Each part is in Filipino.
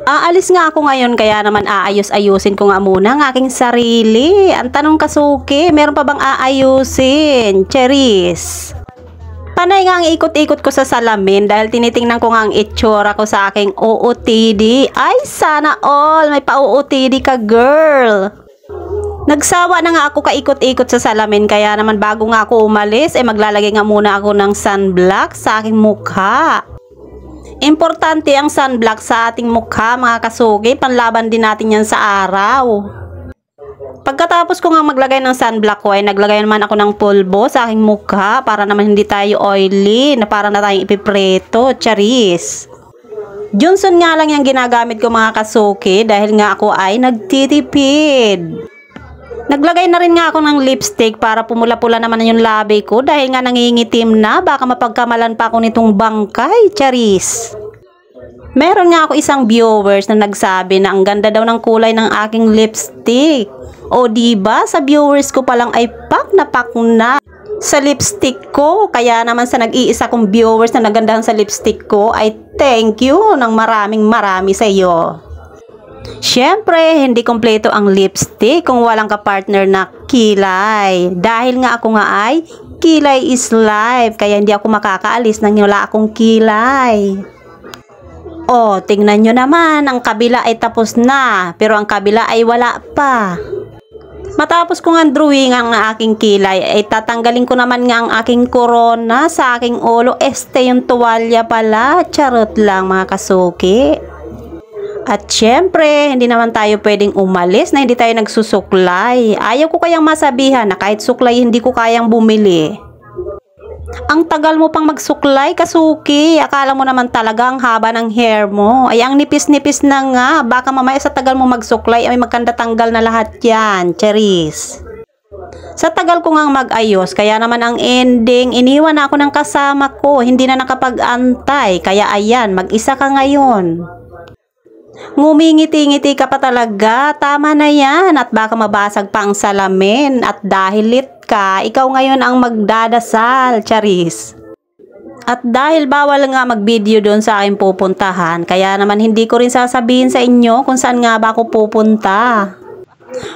Aalis nga ako ngayon kaya naman aayos-ayusin ko nga muna ang aking sarili. Ang tanong Kasuki, meron pa bang aayusin? Cheris. Panay nga ang ikot-ikot ko sa salamin dahil tinitingnan ko nga ang itsura ko sa aking OOTD. Ay, sana all may pa-OOTD ka, girl. Nagsawa na nga ako kaikot-ikot sa salamin kaya naman bago nga ako umalis maglalagay nga muna ako ng sunblock sa aking mukha. Importante ang sunblock sa ating mukha mga Kasuki, panlaban din natin yan sa araw. Pagkatapos ko nga maglagay ng sunblock ko naglagay naman ako ng pulbo sa aking mukha para naman hindi tayo oily na para na tayong ipipreto, charis. Johnson nga lang yung ginagamit ko mga Kasuki dahil nga ako ay nagtitipid. Naglagay na rin nga ako ng lipstick para pumula-pula naman yung labi ko dahil nga nangingitim na, baka mapagkamalan pa ako nitong bangkay, charis. Meron nga ako isang viewers na nagsabi na ang ganda daw ng kulay ng aking lipstick. O diba, sa viewers ko palang ay pak na sa lipstick ko. Kaya naman sa nag-iisa kong viewers na nagandahan sa lipstick ko ay thank you ng marami sa iyo. Siyempre, hindi kompleto ang lipstick kung walang kapartner na kilay. Dahil nga ako nga ay kilay is life, kaya hindi ako makakaalis nang wala akong kilay. O, tingnan nyo naman, ang kabila ay tapos na, pero ang kabila ay wala pa. Matapos ko nga drawing ang aking kilay, ay tatanggalin ko naman nga ang aking corona sa aking ulo. Yung tuwalya pala, charot lang mga Kasuki. At syempre, hindi naman tayo pwedeng umalis na hindi tayo nagsusuklay. Ayaw ko kayang masabihan na kahit suklay hindi ko kayang bumili. Ang tagal mo pang magsuklay, Kasuki. Akala mo naman talaga ang haba ng hair mo. Ay, ang nipis-nipis na nga. Baka mamaya sa tagal mo magsuklay ay magkanda tanggal na lahat yan, Cheris. Sa tagal ko ngang mag-ayos, kaya naman ang ending, iniwan na ako ng kasama ko. Hindi na nakapag-antay. Kaya ayan, mag-isa ka ngayon. Ngumingiti-ngiti ka pa talaga, tama na yan at baka mabasag pa ang salamin at dahil lit ka, ikaw ngayon ang magdadasal, charis. At dahil bawal nga mag-video doon sa aking pupuntahan, kaya naman hindi ko rin sasabihin sa inyo kung saan nga ba ako pupunta.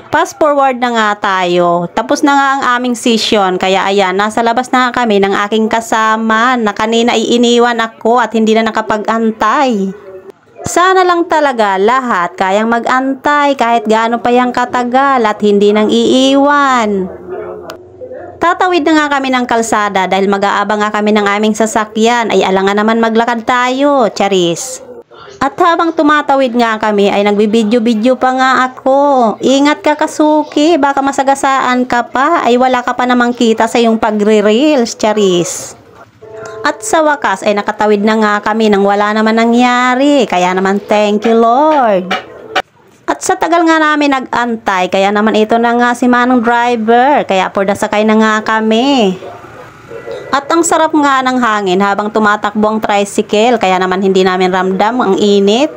Fast forward na nga tayo, tapos na nga ang aming session, kaya ayan, nasa labas na nga kami ng aking kasama na kanina iiniwan ako at hindi na nakapag-antay. Sana lang talaga lahat kayang mag-antay kahit gaano pa yang katagal at hindi nang iiwan. Tatawid na nga kami ng kalsada dahil mag-aabang nga kami ng aming sasakyan ay alangan naman maglakad tayo, charis. At habang tumatawid nga kami ay nagbibidyo-bidyo pa nga ako. Ingat ka Kasuki, baka masagasaan ka pa ay wala ka pa namang kita sa iyong pagre-reels, charis. At sa wakas ay nakatawid na nga kami nang wala naman nangyari. Kaya naman thank you Lord. At sa tagal nga namin nag-antay, kaya naman ito na nga si Manong driver. Kaya for the sakay na nga kami. At ang sarap nga ng hangin habang tumatakbo ang tricycle. Kaya naman hindi namin ramdam ang init.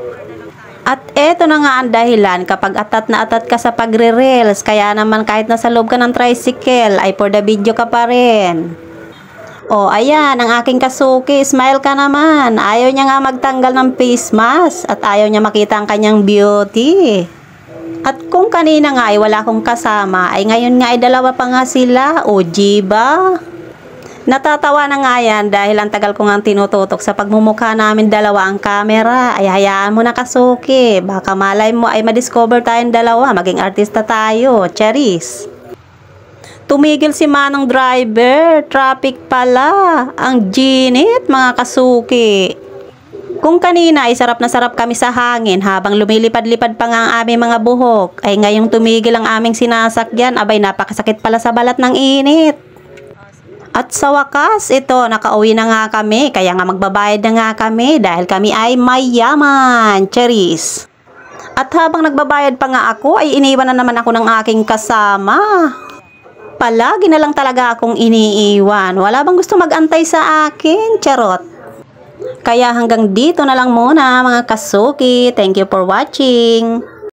At eto na nga ang dahilan kapag atat na atat ka sa pagre-reels. Kaya naman kahit nasa loob ka ng tricycle ay for the video ka pa rin. O, ayan, ang aking Kasuki, smile ka naman. Ayaw niya nga magtanggal ng face mask at ayaw niya makita ang kanyang beauty. At kung kanina nga ay wala akong kasama, ay ngayon nga ay dalawa pa nga sila. O, diba? Natatawa na nga yan dahil ang tagal ko nga tinututok sa pagmumukha namin dalawa ang camera. Ay hayaan mo na Kasuki, baka malay mo ay madiscover tayong dalawa, maging artista tayo, charis. Tumigil si Manong driver, traffic pala, ang ginit mga Kasuki. Kung kanina ay sarap na sarap kami sa hangin habang lumilipad-lipad pa nga ang aming mga buhok, ay ngayong tumigil ang aming sinasakyan, abay napakasakit pala sa balat ng init. At sa wakas, ito, nakauwi na nga kami, kaya nga magbabayad na nga kami dahil kami ay mayaman, charis. At habang nagbabayad pa nga ako, ay iniwan na naman ako ng aking kasama. Palagi na lang talaga akong iniiwan. Wala bang gusto mag-antay sa akin? Charot. Kaya hanggang dito na lang muna mga Kasuki. Thank you for watching.